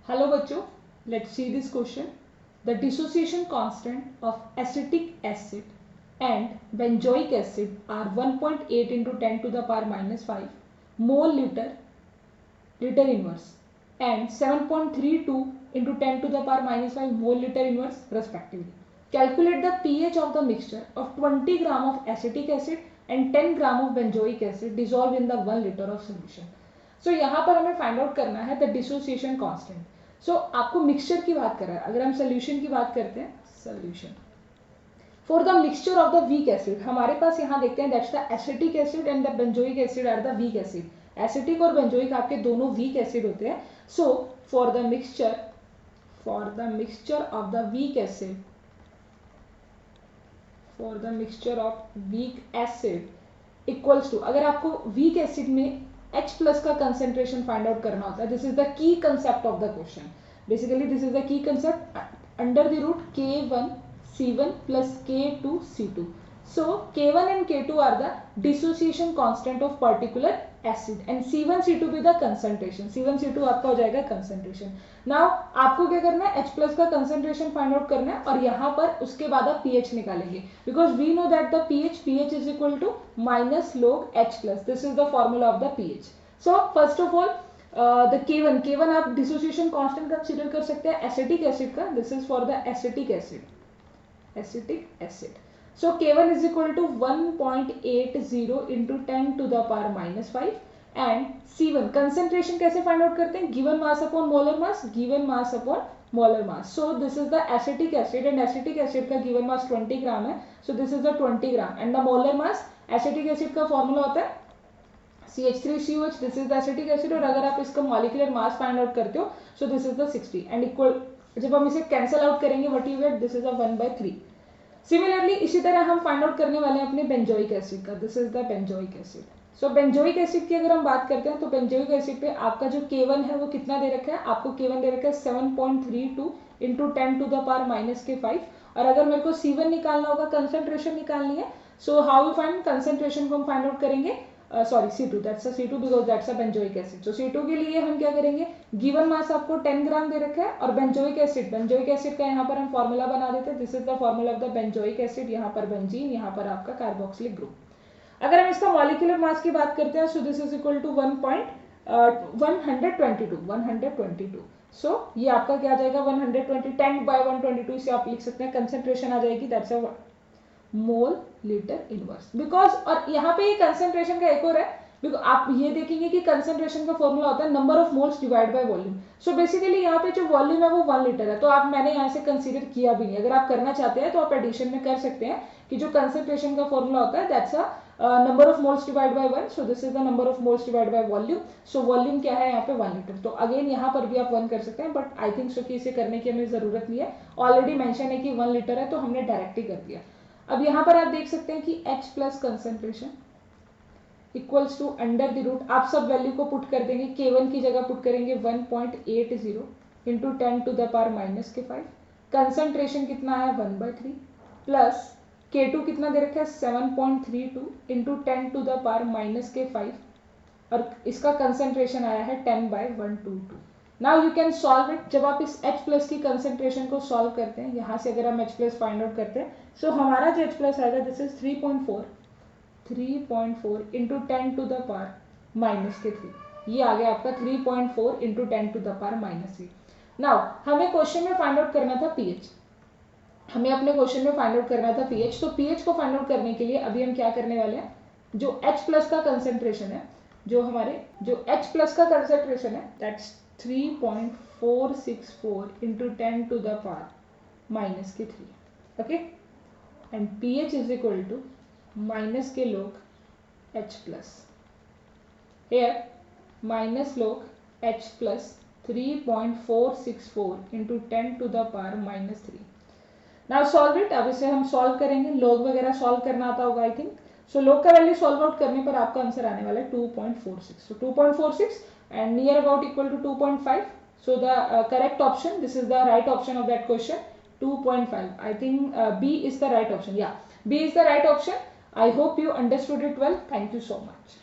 Hello बच्चों, let's see this question. The dissociation constant of acetic acid and benzoic acid are 1.8 into 10 to the power minus 5 mole liter inverse and 7.32 into 10 to the power minus 5 mole liter inverse respectively. Calculate the pH of the mixture of 20 gram of acetic acid and 10 gram of benzoic acid dissolved in the 1 liter of solution. So यहाँ पर हमें find out करना है the dissociation constant. सो आपको mixture की बात कर रहा है. अगर हम सोल्यूशन की बात करते हैं, solution for the mixture of the weak acid, हमारे पास यहाँ देखते हैं that's the acetic acid and the benzoic acid are the weak acid. Acetic और बेंजोइक आपके दोनों वीक एसिड होते हैं. So for the mixture of the weak acid, for the mixture of weak acid equals to, अगर आपको weak acid में H plus का concentration find out करना होता है, this is the key concept of the question. Basically this is the key concept under the root K1 C1 plus K2 C2. So K1 and K2 are the dissociation constant of particular acid and C1 C2 भी the concentration. C1 C2 आपका हो जाएगा concentration. Now आपको क्या करना है, H plus का concentration find out करना है और यहाँ पर उसके बाद आप pH निकालेंगे because we know that the pH is equal to minus log H plus. This is the formula of the pH. So first of all the K1 आप dissociation constant consider कर सकते हैं acetic acid का. This is for the acetic acid. So K1 is equal to 1.80 into 10 to the power minus 5 and C1 concentration कैसे find out करते हैं, given mass upon molar mass. So this is the acetic acid and acetic acid का given mass 20 gram है. So this is the 20 gram and the molar mass acetic acid का formula होता है CH3COH. This is the acetic acid और अगर आप इसका molecular mass find out करते हो so this is the 60 and equal. जब हम इसे कैंसिल आउट करेंगे what you get, this is a 1/3. Similarly इसी तरह हम फाइंड आउट करने वाले हैं अपने बेंजोइक एसिड का. This is the benzoic acid. So benzoic acid की अगर हम बात करते हैं तो बेंजोइक एसिड पे आपका जो K1 है वो कितना दे रखा है, आपको K1 दे रखा है 7.32 into 10 to the power minus के 5. और अगर मेरे को C1 निकालना होगा, कंसेंट्रेशन निकालनी है, so how you find concentration को हम फाइंड आउट करेंगे, sorry C2, that's a C2 because that's a benzoic acid. So C2 के लिए हम क्या करेंगे, गिवन मास आपको 10 ग्राम दे रखा है और बेंजोइक एसिड का यहाँ पर हम फॉर्मूला बना देते हैं. This is the formula of the benzoic acid. यहाँ पर बेंजीन, यहाँ पर आपका कार्बोक्सिलिक ग्रुप. अगर हम इसका मॉलिक्यूलर मास की बात करते हैं so this is equal to 122. सो ये आपका क्या आ जाएगा 120, 10/122 से आप लिख सकते हैं. कंसेंट्रेशन आ जाएगी that's a mole litre inverse because. और यहाँ पे ये कंसेंट्रेशन का एक और है, आप ये देखेंगे कि कंसेंट्रेशन का फॉर्मूला होता है number of moles divide by volume. So basically यहाँ पे जो वॉल्यूम है वो 1 लीटर है, तो मैंने यहाँ से कंसीडर किया भी नहीं. अगर आप करना चाहते हैं तो आप एडिशन में कर सकते हैं कि जो कंसेंट्रेशन का फॉर्मूला होता है that's a number of moles divide by 1. So this is the number of moles divide by volume. So volume क्या है यहाँ पे 1 लीटर. तो अगेन यहाँ पर भी आप 1 कर सकते हैं, बट आई थिंक सो कि इसे करने की हमें जरूरत नहीं है. ऑलरेडी मेंशन है कि 1 लीटर है तो हमने डायरेक्ट ही कर दिया. अब यहाँ पर आप देख सकते हैं कि H plus concentration equals to under the root, आप सब वैल्यू को पुट कर देंगे. K1 की जगह पुट करेंगे 1.80 into 10 to the power minus के 5. कंसेंट्रेशन कितना है 1/3 प्लस K2 कितना दे रखा है 7.32 into 10 to the power minus के 5 और इसका कंसेंट्रेशन आया है 10/122. Now you can solve it. जब आप इस H प्लस की कंसेंट्रेशन को सॉल्व करते हैं, यहाँ से अगर हम H प्लस फाइंड आउट करते हैं सो हमारा जो H प्लस आएगा this is 3.4 into 10 to the power minus के 3. ये आ गया आपका 3.4 into 10 to the power minus 3. Now हमें क्वेश्चन में फाइंड आउट करना था pH. हमें अपने क्वेश्चन में फाइंड आउट करना था pH. तो pH को फाइंड आउट करने के लिए अभी हम क्या करने वाले हैं, जो H प्लस का कंसेंट्रेशन है, जो H प्लस का कंसेंट्रेशन है that's 3.464 into 10 to the power minus के 3. okay, and pH is equal to minus के log H plus. here minus log H plus 3.464 into 10 to the power minus 3. now solve it. अब इसे हम solve करेंगे. log वगैरह solve करना आता होगा आई थिंक. सो log का वैल्यू सॉल्व आउट करने पर आपका आंसर आने वाला है 2.46. so 2.46 and near about equal to 2.5. so the correct option, this is the right option of that question, 2.5. I think B is the right option. yeah, B is the right option. I hope you understood it well. Thank you so much.